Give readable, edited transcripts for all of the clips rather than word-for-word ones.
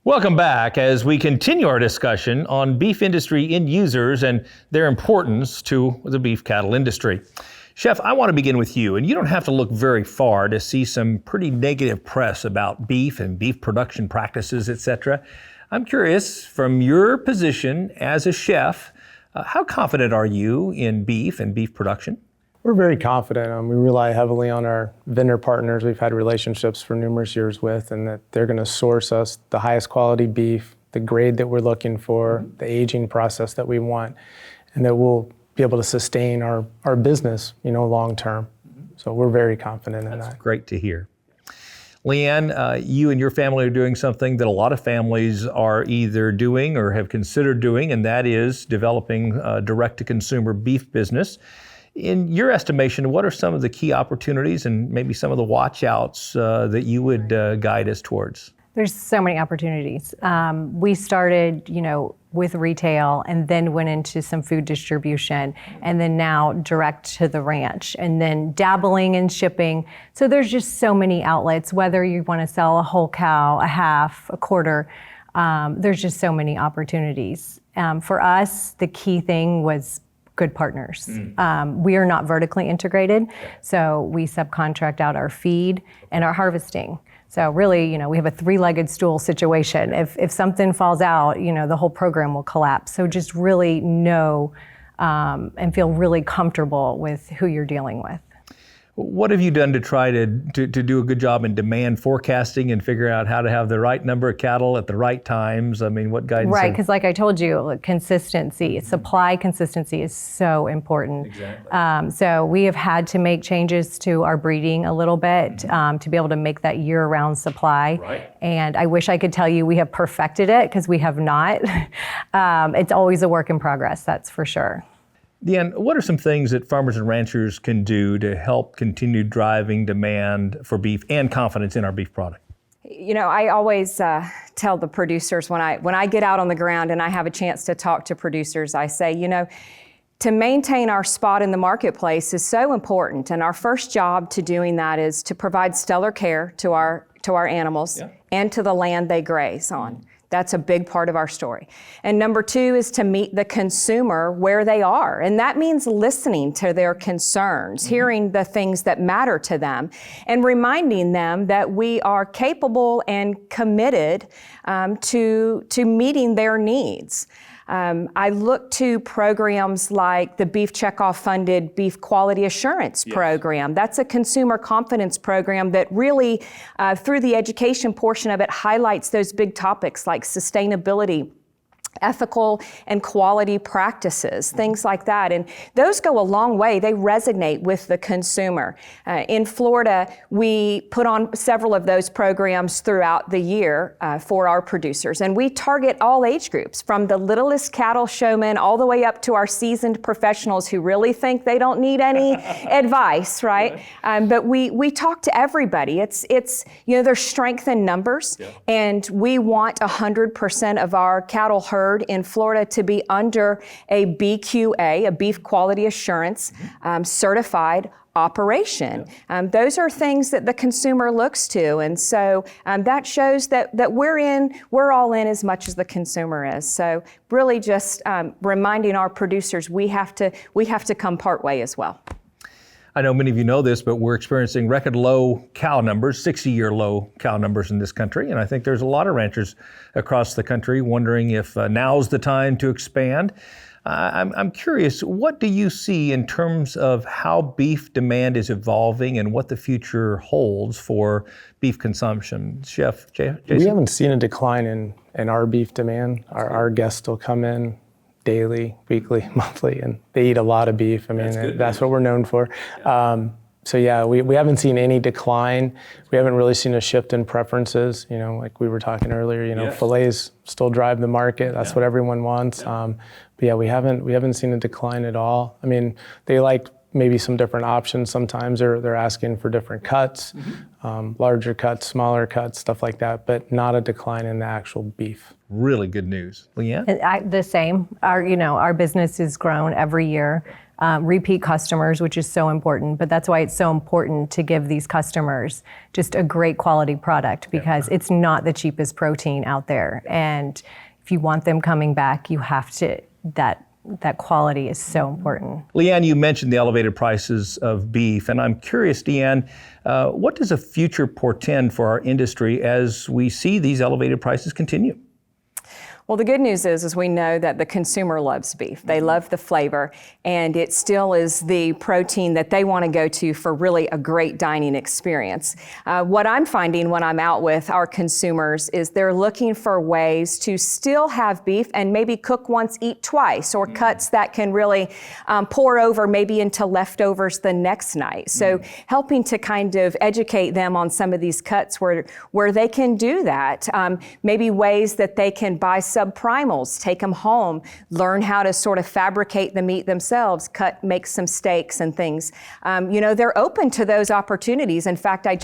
Welcome back as we continue our discussion on beef industry end users and their importance to the beef cattle industry. Chef, I want to begin with you, and you don't have to look very far to see some pretty negative press about beef and beef production practices, etc. I'm curious, from your position as a chef, how confident are you in beef and beef production? We're very confident. We rely heavily on our vendor partners we've had relationships for numerous years with, and that they're going to source us the highest quality beef, the grade that we're looking for, the aging process that we want, and that we'll be able to sustain our business, long term. So we're very confident in that. That's great to hear. LeaAnn, you and your family are doing something that a lot of families are either doing or have considered doing, and that is developing a direct-to-consumer beef business. In your estimation, what are some of the key opportunities and maybe some of the watch-outs that you would guide us towards? There's so many opportunities. We started, with retail and then went into some food distribution and then now direct to the ranch and then dabbling in shipping. So there's just so many outlets, whether you want to sell a whole cow, a half, a quarter, there's just so many opportunities. For us, the key thing was good partners. We are not vertically integrated, so we subcontract out our feed and our harvesting. So really, we have a three-legged stool situation. If something falls out, the whole program will collapse. So just really know and feel really comfortable with who you're dealing with. What have you done to try to do a good job in demand forecasting and figure out how to have the right number of cattle at the right times? I mean, what guidance? Right, because like I told you, consistency, supply consistency is so important. Exactly. So we have had to make changes to our breeding a little bit to be able to make that year-round supply. Right. And I wish I could tell you we have perfected it, because we have not. It's always a work in progress, that's for sure. DeAnne, what are some things that farmers and ranchers can do to help continue driving demand for beef and confidence in our beef product? I always tell the producers when I get out on the ground and I have a chance to talk to producers, I say, to maintain our spot in the marketplace is so important. And our first job to doing that is to provide stellar care to our animals and to the land they graze on. That's a big part of our story. And number two is to meet the consumer where they are. And that means listening to their concerns, hearing the things that matter to them, and reminding them that we are capable and committed to meeting their needs. I look to programs like the Beef Checkoff funded Beef Quality Assurance program. That's a consumer confidence program that really, through the education portion of it, highlights those big topics like sustainability, ethical and quality practices, things like that. And those go a long way. They resonate with the consumer. In Florida, we put on several of those programs throughout the year for our producers. And we target all age groups, from the littlest cattle showmen all the way up to our seasoned professionals who really think they don't need any advice, right? But we talk to everybody. It's there's strength in numbers, and we want 100% of our cattle herd in Florida to be under a BQA, a Beef Quality Assurance certified operation. Those are things that the consumer looks to, and so that shows that we're all in as much as the consumer is. So really just reminding our producers we have to come part way as well. I know many of you know this, but we're experiencing record low cow numbers, 60-year low cow numbers in this country. And I think there's a lot of ranchers across the country wondering if now's the time to expand. I'm curious, what do you see in terms of how beef demand is evolving and what the future holds for beef consumption? Chef Jason? We haven't seen a decline in our beef demand. Our guests still come in daily, weekly, monthly, and they eat a lot of beef. I mean, that's what we're known for. We haven't seen any decline. We haven't really seen a shift in preferences. Like we were talking earlier, fillets still drive the market. That's what everyone wants. But we haven't seen a decline at all. I mean, they like maybe some different options. Sometimes they're asking for different cuts, larger cuts, smaller cuts, stuff like that, but not a decline in the actual beef. Really good news. LeaAnn? The same. Our business has grown every year. Repeat customers, which is so important, but that's why it's so important to give these customers just a great quality product, because it's not the cheapest protein out there. And if you want them coming back, you have to, that quality is so important. LeaAnn, you mentioned the elevated prices of beef, and I'm curious, DeAnne, what does a future portend for our industry as we see these elevated prices continue? Well, the good news is we know that the consumer loves beef. They love the flavor, and it still is the protein that they want to go to for really a great dining experience. What I'm finding when I'm out with our consumers is they're looking for ways to still have beef and maybe cook once, eat twice, or cuts that can really pour over maybe into leftovers the next night. So helping to kind of educate them on some of these cuts where they can do that. Maybe ways that they can buy subprimals, take them home, learn how to sort of fabricate the meat themselves, make some steaks and things. They're open to those opportunities. In fact, I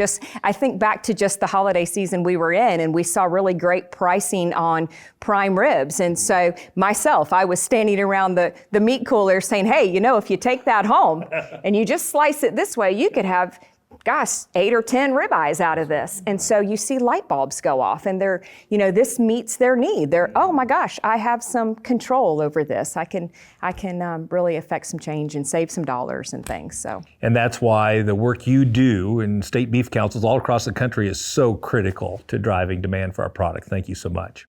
think back to just the holiday season we were in, and we saw really great pricing on prime ribs. And so myself, I was standing around the meat cooler saying, hey, if you take that home and you just slice it this way, you could have 8 or 10 ribeyes out of this. And so you see light bulbs go off, and this meets their need. They're, oh my gosh, I have some control over this. I can really affect some change and save some dollars and things. So. And that's why the work you do in state beef councils all across the country is so critical to driving demand for our product. Thank you so much.